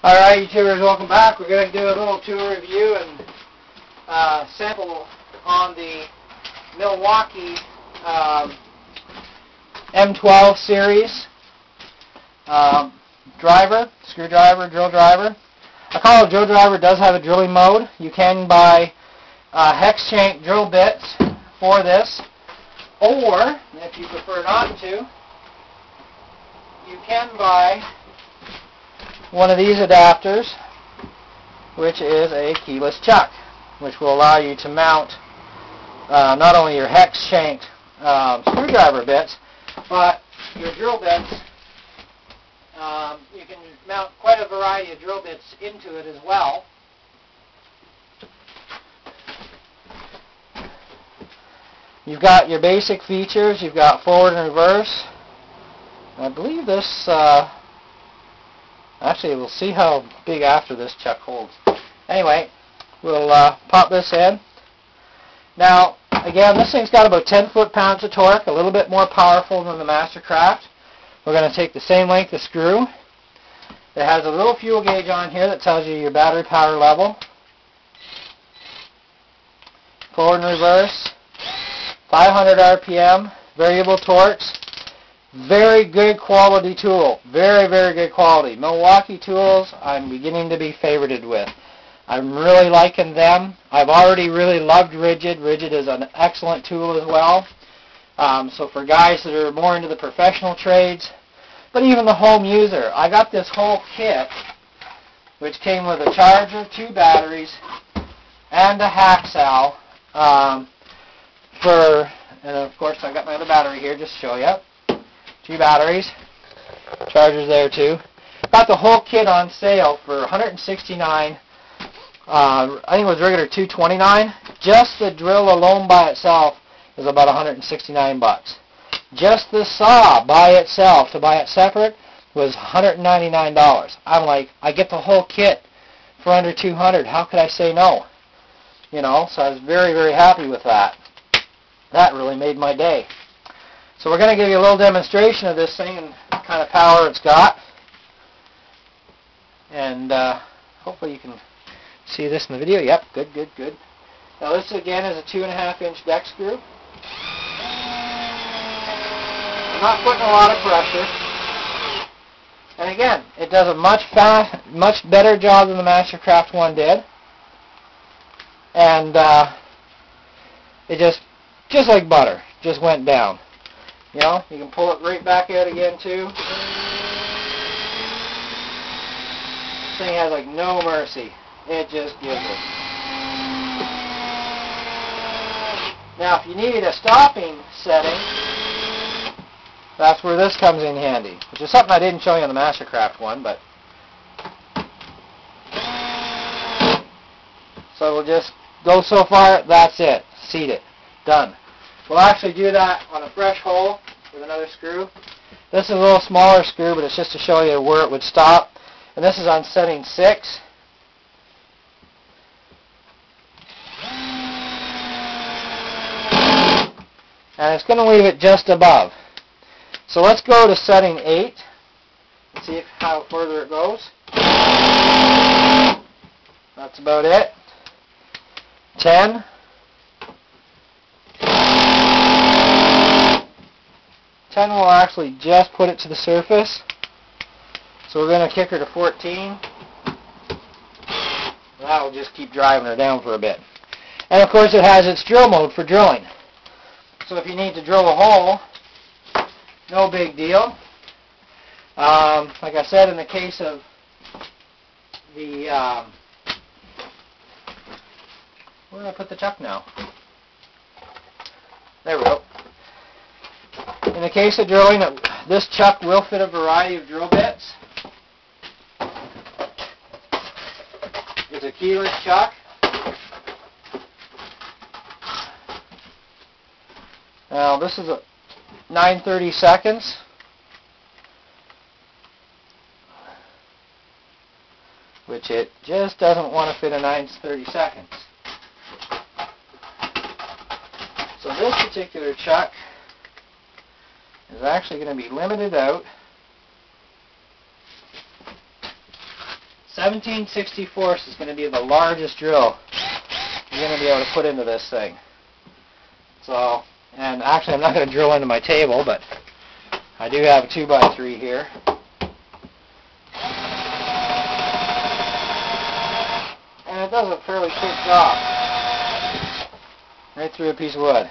Alright, YouTubers, welcome back. We're going to do a little tool review and sample on the Milwaukee M12 series screwdriver, drill driver. I call it a drill driver. It does have a drilling mode. You can buy hex shank drill bits for this, or if you prefer not to, you can buy one of these adapters, which is a keyless chuck, which will allow you to mount not only your hex shanked screwdriver bits, but your drill bits. You can mount quite a variety of drill bits into it as well. You've got your basic features. You've got forward and reverse. I believe this actually, we'll see how big after this chuck holds. Anyway, we'll pop this in. Now, again, this thing's got about 10 foot-pounds of torque, a little bit more powerful than the Mastercraft. We're going to take the same length of screw. It has a little fuel gauge on here that tells you your battery power level. Forward and reverse. 500 RPM, variable torques. Very good quality tool. Very, very good quality. Milwaukee tools I'm beginning to be favorited with. I'm really liking them. I've already really loved Rigid. Rigid is an excellent tool as well. So for guys that are more into the professional trades, but even the home user, I got this whole kit, which came with a charger, 2 batteries, and a hacksaw. And of course I got my other battery here just to show you. 2 batteries, chargers there too. Got the whole kit on sale for $169. I think it was regular $229. Just the drill alone by itself is about $169. Just the saw by itself, to buy it separate, was $199. I'm like, I get the whole kit for under $200. How could I say no? You know, so I was very, very happy with that. That really made my day. So we're going to give you a little demonstration of this thing and what kind of power it's got. And hopefully you can see this in the video. Yep, good, good, good. Now this again is a 2.5-inch deck screw. I'm not putting a lot of pressure. And again, it does a much better job than the Mastercraft one did. And it just like butter, just went down. You know, you can pull it right back out again too. This thing has like no mercy. It just gives it. Now if you need a stopping setting, that's where this comes in handy, which is something I didn't show you on the Mastercraft one, but so we'll just go so far, that's it. Seat it. Done. We'll actually do that on a fresh hole with another screw. This is a little smaller screw, but it's just to show you where it would stop. And this is on setting 6. And it's going to leave it just above. So let's go to setting 8 and see how further it goes. That's about it. 10. 10 will actually just put it to the surface. So we're going to kick her to 14. That will just keep driving her down for a bit. And of course it has its drill mode for drilling. So if you need to drill a hole, no big deal. Like I said, in the case of the where did I put the chuck now? There we go. In the case of drilling, this chuck will fit a variety of drill bits. It's a keyless chuck. Now this is a 9/32, which it just doesn't want to fit a 9/32. So this particular chuck is actually going to be limited out 17/64 is going to be the largest drill you're going to be able to put into this thing. So, and actually I'm not going to drill into my table, but I do have a 2x3 here. And it does a fairly quick job. Right through a piece of wood.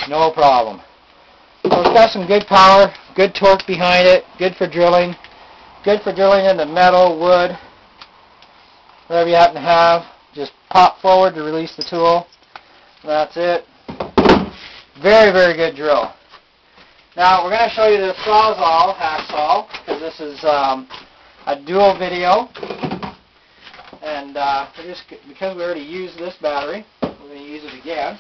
No problem. So it's got some good power, good torque behind it, good for drilling. Good for drilling into metal, wood, whatever you happen to have. Just pop forward to release the tool. That's it. Very, very good drill. Now we're going to show you the Sawzall hacksaw, because this is a dual video. And because we already used this battery, we're going to use it again.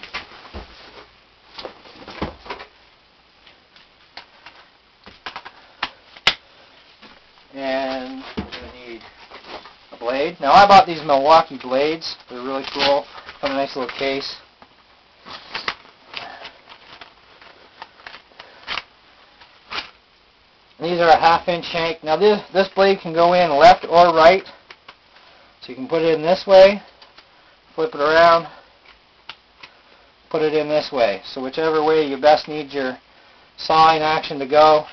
And we're going to need a blade. Now I bought these Milwaukee Blades. They're really cool. Come in a nice little case. These are a 1/2 inch shank. Now this blade can go in left or right. So you can put it in this way, flip it around, put it in this way. So whichever way you best need your sawing action to go,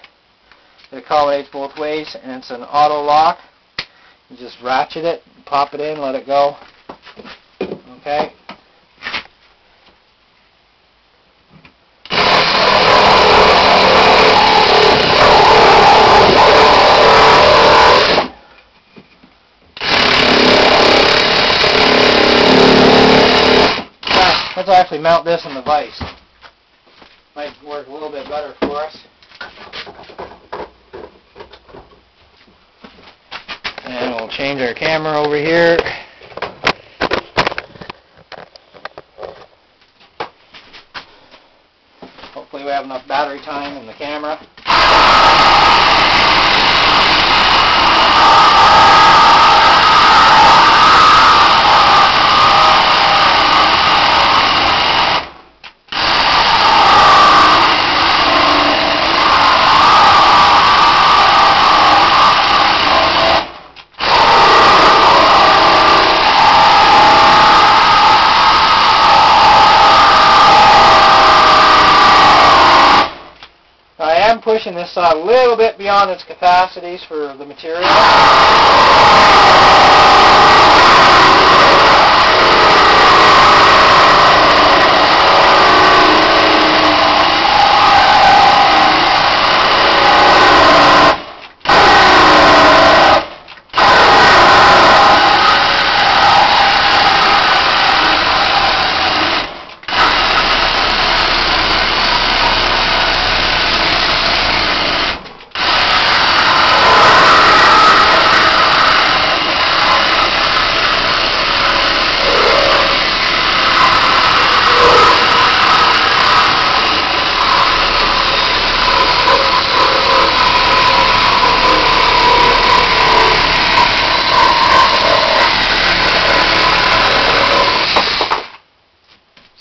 it accommodates both ways, and it's an auto lock. You just ratchet it, pop it in, let it go. Okay. Let's actually mount this in the vise. Might work a little bit better for us. And we'll change our camera over here. Hopefully we have enough battery time in the camera. Pushing this saw a little bit beyond its capacities for the material.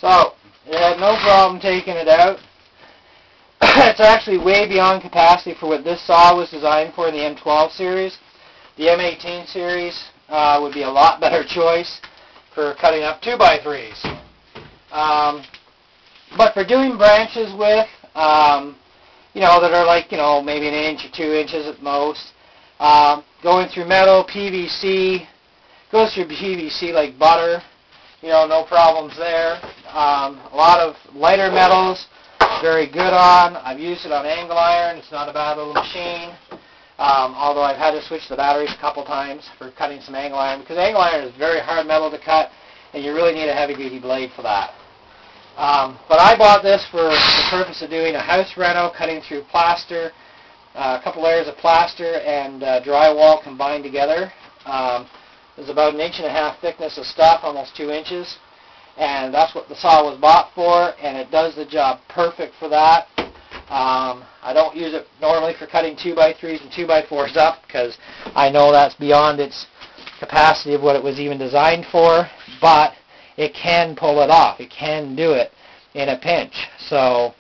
So, it had no problem taking it out. It's actually way beyond capacity for what this saw was designed for in the M12 series. The M18 series would be a lot better choice for cutting up 2x3s. But for doing branches with, that are like, maybe 1 inch or 2 inches at most, going through metal, PVC, goes through PVC like butter, no problems there. A lot of lighter metals, very good on. I've used it on angle iron. It's not a bad little machine. Although I've had to switch the batteries a couple times for cutting some angle iron, because angle iron is very hard metal to cut, and you really need a heavy-duty blade for that. But I bought this for the purpose of doing a house reno, cutting through plaster, a couple layers of plaster and drywall combined together. There's about 1.5 inches thickness of stuff, almost 2 inches, and that's what the saw was bought for, and it does the job perfect for that. I don't use it normally for cutting 2x3s and 2x4s up, because I know that's beyond its capacity of what it was even designed for, but it can pull it off. It can do it in a pinch. So,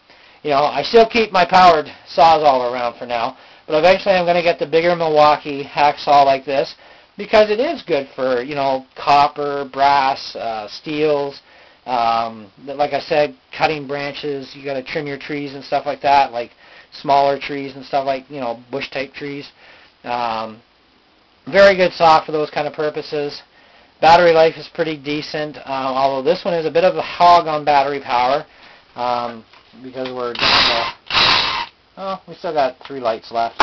I still keep my powered Sawzall around for now. But eventually I'm going to get the bigger Milwaukee hacksaw like this, because it is good for, you know, copper, brass, steels, like I said, cutting branches. You got to trim your trees and stuff like that, like smaller trees and stuff like, you know, bush type trees. Very good saw for those kind of purposes. Battery life is pretty decent, although this one is a bit of a hog on battery power, because we're down to, oh, we still got 3 lights left.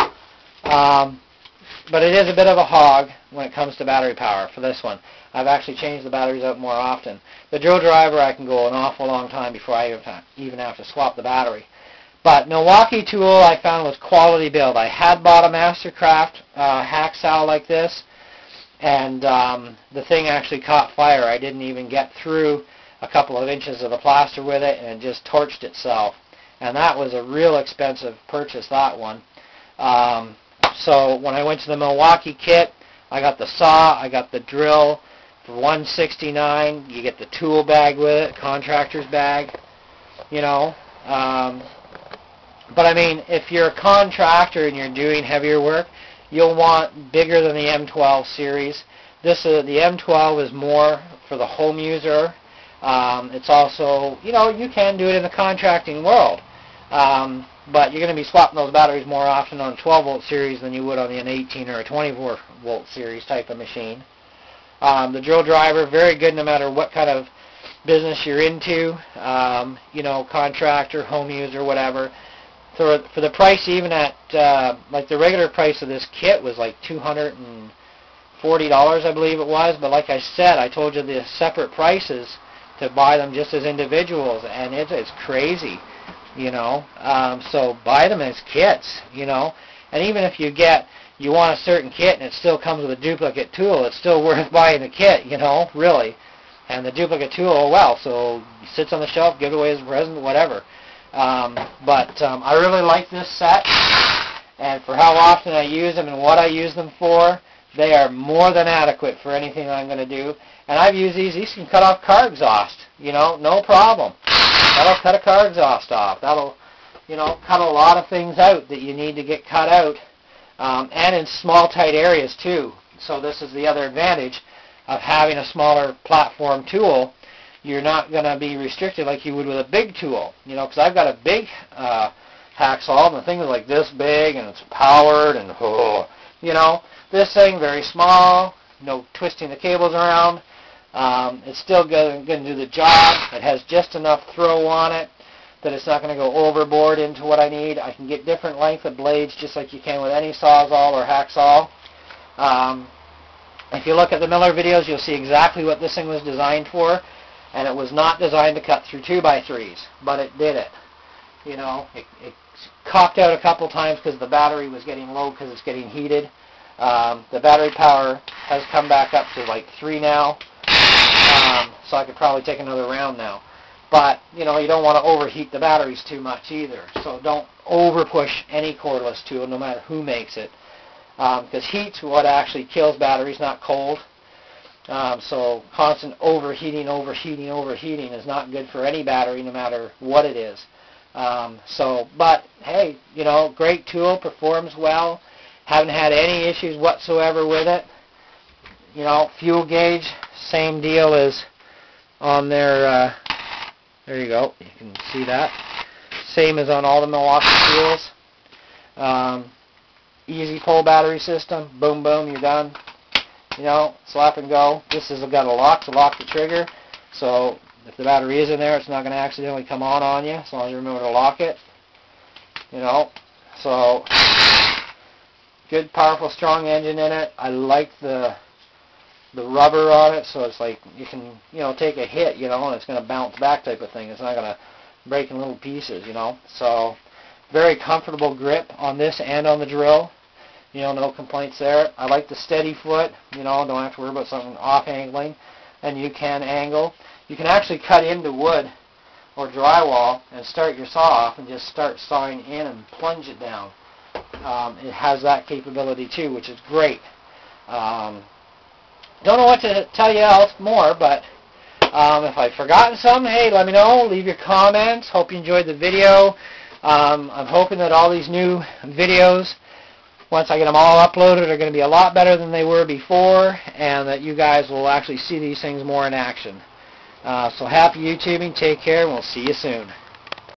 But it is a bit of a hog when it comes to battery power for this one. I've actually changed the batteries out more often. The drill driver, I can go an awful long time before I even have to swap the battery. But Milwaukee tool I found was quality build. I had bought a Mastercraft hacksaw like this, and the thing actually caught fire. I didn't even get through a couple of inches of the plaster with it, and it just torched itself. And that was a real expensive purchase, that one. So when I went to the Milwaukee kit, I got the saw, I got the drill for $169. You get the tool bag with it, contractor's bag, you know. But I mean, if you're a contractor and you're doing heavier work, you'll want bigger than the M12 series. The M12 is more for the home user. It's also, you know, you can do it in the contracting world. But you're going to be swapping those batteries more often on a 12-volt series than you would on an 18 or a 24-volt series type of machine. The drill driver, very good no matter what kind of business you're into, you know, contractor, home user, whatever. For the price, even at, like the regular price of this kit was like $240, I believe it was. But like I said, I told you the separate prices to buy them just as individuals, and it's crazy. You know, so buy them as kits, you know, and even if you want a certain kit and it still comes with a duplicate tool, it's still worth buying the kit, you know, really. And the duplicate tool, oh well, so it sits on the shelf, give it away as a present, whatever. But I really like this set, and for how often I use them and what I use them for, they are more than adequate for anything I'm going to do. And I've used these. These can cut off car exhaust, you know, no problem. That'll cut a car exhaust off. That'll, you know, cut a lot of things out that you need to get cut out, and in small, tight areas too. So this is the other advantage of having a smaller platform tool. You're not going to be restricted like you would with a big tool, you know, because I've got a big hacksaw, and the thing is like this big, and it's powered, and you know, this thing very small, no twisting the cables around. It's still going to do the job. It has just enough throw on it that it's not going to go overboard into what I need. I can get different length of blades just like you can with any sawzall or hacksaw. If you look at the Miller videos, you'll see exactly what this thing was designed for, and it was not designed to cut through 2x3s, but it did it. You know, it cocked out a couple times because the battery was getting low because it's getting heated. The battery power has come back up to like 3 now. So I could probably take another round now. But, you know, you don't want to overheat the batteries too much either. So don't over push any cordless tool, no matter who makes it. Because heat's what actually kills batteries, not cold. So constant overheating is not good for any battery, no matter what it is. But, hey, you know, great tool, performs well. Haven't had any issues whatsoever with it. You know, fuel gauge, same deal as on their, there you go, you can see that. Same as on all the Milwaukee tools. Easy pull battery system, boom, boom, you're done. You know, slap and go. This has got a lock to lock the trigger, so if the battery is in there, it's not going to accidentally come on you, as long as you remember to lock it. You know, so good, powerful, strong engine in it. I like the rubber on it, so it's like you can, you know, take a hit, you know, and it's going to bounce back type of thing. It's not going to break in little pieces, you know. So very comfortable grip on this and on the drill. You know, no complaints there. I like the steady foot, you know, don't have to worry about something off-angling. And you can angle. You can actually cut into wood or drywall and start your saw off and just start sawing in and plunge it down. It has that capability too, which is great. Don't know what to tell you else more, but if I've forgotten something, hey, let me know. Leave your comments. Hope you enjoyed the video. I'm hoping that all these new videos once I get them all uploaded, they're going to be a lot better than they were before, and that you guys will actually see these things more in action. So happy YouTubing, take care, and we'll see you soon.